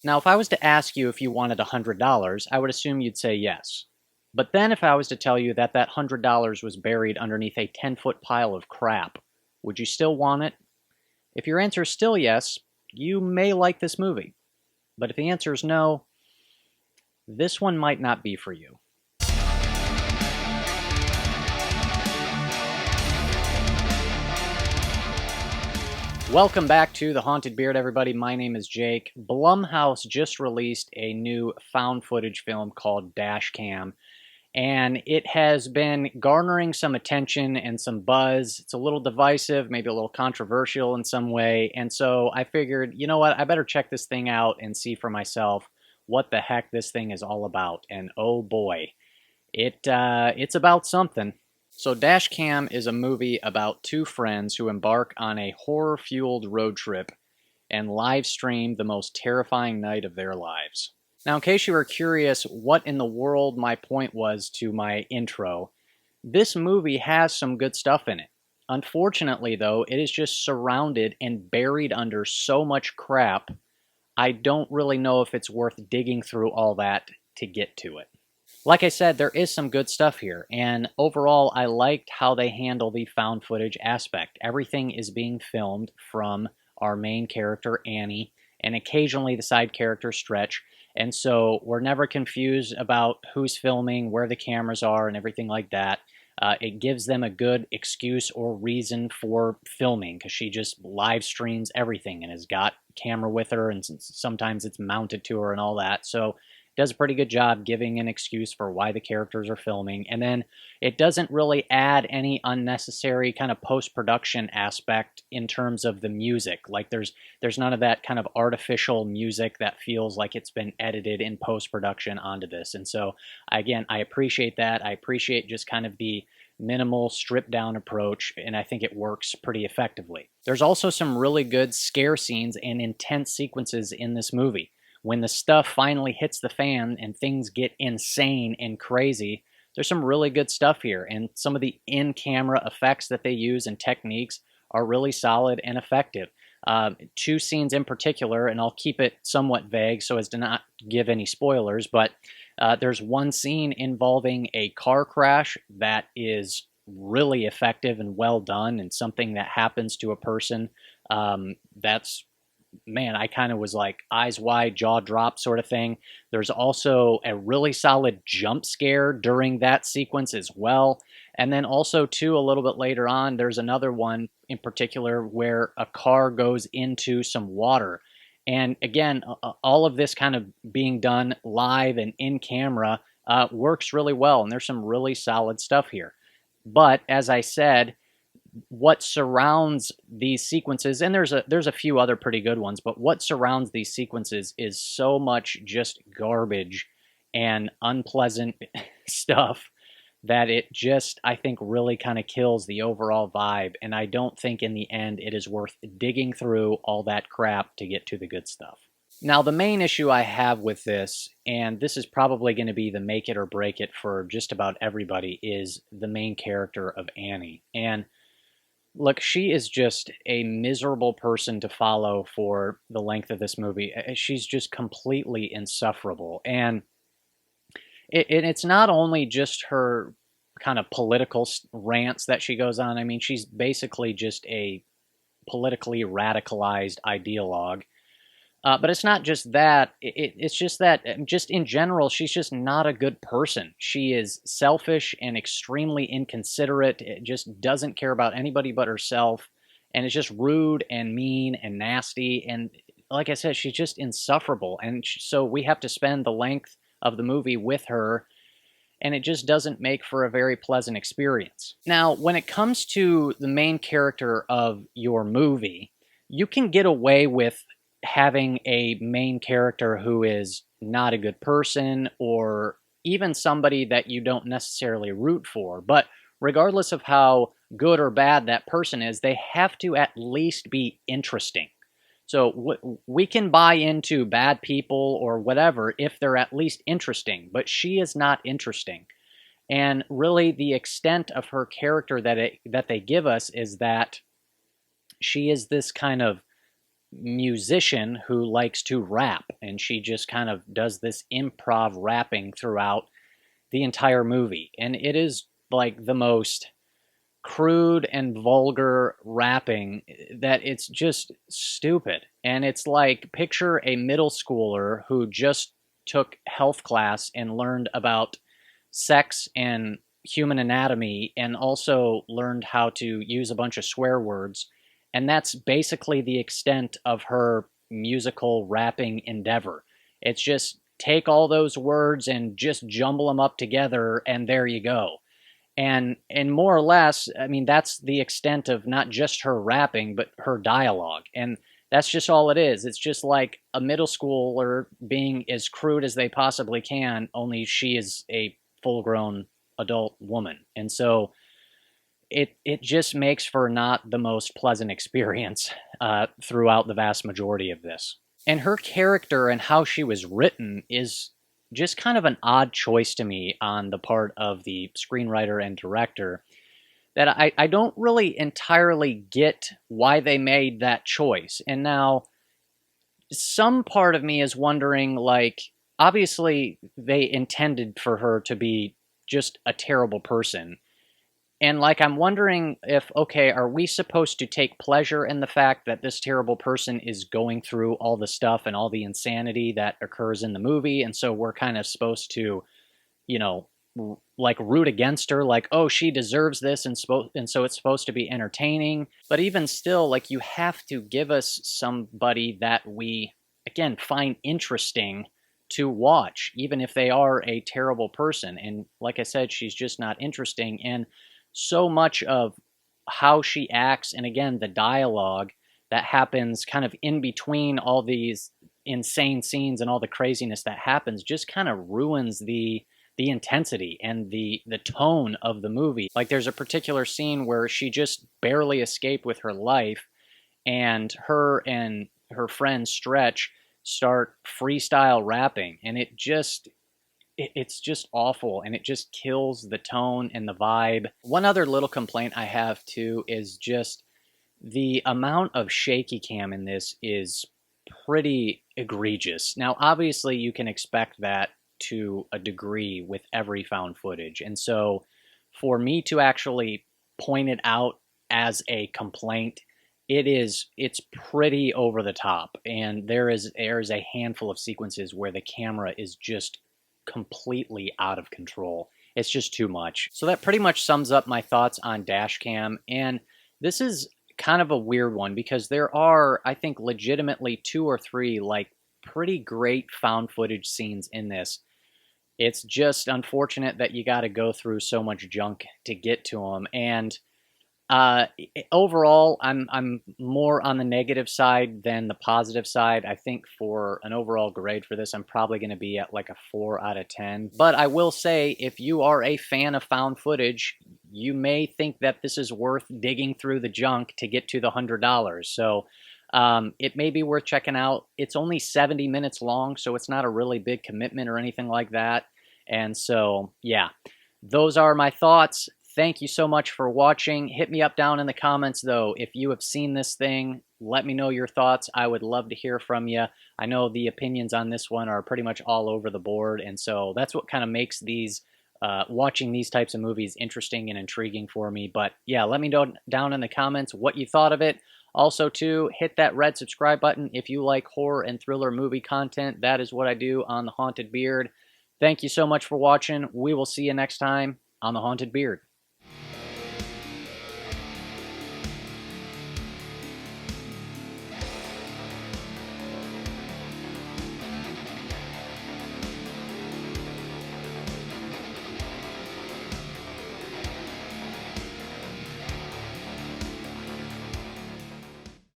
Now, if I was to ask you if you wanted $100, I would assume you'd say yes. But then if I was to tell you that that $100 was buried underneath a 10-foot pile of crap, would you still want it? If your answer is still yes, you may like this movie. But if the answer is no, this one might not be for you. Welcome back to The Haunted Beard, everybody. My name is Jake. Blumhouse just released a new found footage film called Dashcam, and it has been garnering some attention and some buzz. It's a little divisive, maybe a little controversial in some way, and so I figured, you know what, I better check this thing out and see for myself what the heck this thing is all about. And oh boy, it's about something. So Dashcam is a movie about two friends who embark on a horror-fueled road trip and live stream the most terrifying night of their lives. Now, in case you were curious what in the world my point was to my intro, this movie has some good stuff in it. Unfortunately, though, it is just surrounded and buried under so much crap, I don't really know if it's worth digging through all that to get to it. Like I said, there is some good stuff here, and overall, I liked how they handle the found footage aspect. Everything is being filmed from our main character, Annie, and occasionally the side character, Stretch, and so we're never confused about who's filming, where the cameras are, and everything like that. It gives them a good excuse or reason for filming, because she just live streams everything and has got camera with her, and sometimes it's mounted to her and all that, so does a pretty good job giving an excuse for why the characters are filming, and then it doesn't really add any unnecessary kind of post-production aspect in terms of the music. Like there's none of that kind of artificial music that feels like it's been edited in post-production onto this. And so again, I appreciate that. I appreciate just kind of the minimal stripped down approach, and I think it works pretty effectively. There's also some really good scare scenes and intense sequences in this movie. When the stuff finally hits the fan and things get insane and crazy, there's some really good stuff here. And some of the in-camera effects that they use and techniques are really solid and effective. Two scenes in particular, and I'll keep it somewhat vague so as to not give any spoilers, but there's one scene involving a car crash that is really effective and well done, and something that happens to a person that's, man, I kind of was like eyes wide, jaw drop sort of thing. There's also a really solid jump scare during that sequence as well. And then also, too, a little bit later on, there's another one in particular where a car goes into some water. And again, all of this kind of being done live and in camera works really well. And there's some really solid stuff here. But as I said, what surrounds these sequences, and there's a few other pretty good ones, but what surrounds these sequences is so much just garbage and unpleasant stuff that it just, I think, really kind of kills the overall vibe, and I don't think in the end it is worth digging through all that crap to get to the good stuff. Now, the main issue I have with this, and this is probably going to be the make it or break it for just about everybody, is the main character of Annie. And look, she is just a miserable person to follow for the length of this movie. She's just completely insufferable. And it's not only just her kind of political rants that she goes on. I mean, she's basically just a politically radicalized ideologue. But it's not just that. It's just that, just in general, she's just not a good person. She is selfish and extremely inconsiderate. It just doesn't care about anybody but herself. And it's just rude and mean and nasty. And like I said, she's just insufferable. And so we have to spend the length of the movie with her. And it just doesn't make for a very pleasant experience. Now, when it comes to the main character of your movie, you can get away with having a main character who is not a good person, or even somebody that you don't necessarily root for. But regardless of how good or bad that person is, they have to at least be interesting. So we can buy into bad people or whatever if they're at least interesting, but she is not interesting. And really, the extent of her character that they give us is that she is this kind of musician who likes to rap, and she just kind of does this improv rapping throughout the entire movie. And it is like the most crude and vulgar rapping that it's just stupid. And it's like, picture a middle schooler who just took health class and learned about sex and human anatomy and also learned how to use a bunch of swear words. And that's basically the extent of her musical rapping endeavor. It's just take all those words and just jumble them up together, and there you go. And more or less, I mean, that's the extent of not just her rapping, but her dialogue. And that's just all it is. It's just like a middle schooler being as crude as they possibly can, only she is a full-grown adult woman. And so it just makes for not the most pleasant experience throughout the vast majority of this. And her character and how she was written is just kind of an odd choice to me on the part of the screenwriter and director, that I don't really entirely get why they made that choice. And now some part of me is wondering, like, obviously they intended for her to be just a terrible person. And like, I'm wondering if, okay, are we supposed to take pleasure in the fact that this terrible person is going through all the stuff and all the insanity that occurs in the movie? And so we're kind of supposed to, you know, like root against her, like, oh, she deserves this, and so it's supposed to be entertaining. But even still, like, you have to give us somebody that we, again, find interesting to watch, even if they are a terrible person. And like I said, she's just not interesting. And so much of how she acts, and again, the dialogue that happens kind of in between all these insane scenes and all the craziness that happens, just kind of ruins the intensity and the tone of the movie. Like, there's a particular scene where she just barely escaped with her life, and her friend Stretch start freestyle rapping, and it's just awful, and it just kills the tone and the vibe. One other little complaint I have too is just the amount of shaky cam in this is pretty egregious. Now, obviously, you can expect that to a degree with every found footage, and so for me to actually point it out as a complaint, it's pretty over the top. And there is a handful of sequences where the camera is just completely out of control. It's just too much. So that pretty much sums up my thoughts on Dashcam. And this is kind of a weird one because there are, I think, legitimately 2 or 3 like pretty great found footage scenes in this. It's just unfortunate that you got to go through so much junk to get to them. And overall, I'm more on the negative side than the positive side. I think for an overall grade for this, I'm probably going to be at like a 4 out of 10. But I will say, if you are a fan of found footage, you may think that this is worth digging through the junk to get to the $100. So it may be worth checking out. It's only 70 minutes long, so it's not a really big commitment or anything like that. And so, yeah, those are my thoughts. Thank you so much for watching. Hit me up down in the comments, though. If you have seen this thing, let me know your thoughts. I would love to hear from you. I know the opinions on this one are pretty much all over the board, and so that's what kind of makes these watching these types of movies interesting and intriguing for me. But yeah, let me know down in the comments what you thought of it. Also, too, hit that red subscribe button if you like horror and thriller movie content. That is what I do on The Haunted Beard. Thank you so much for watching. We will see you next time on The Haunted Beard.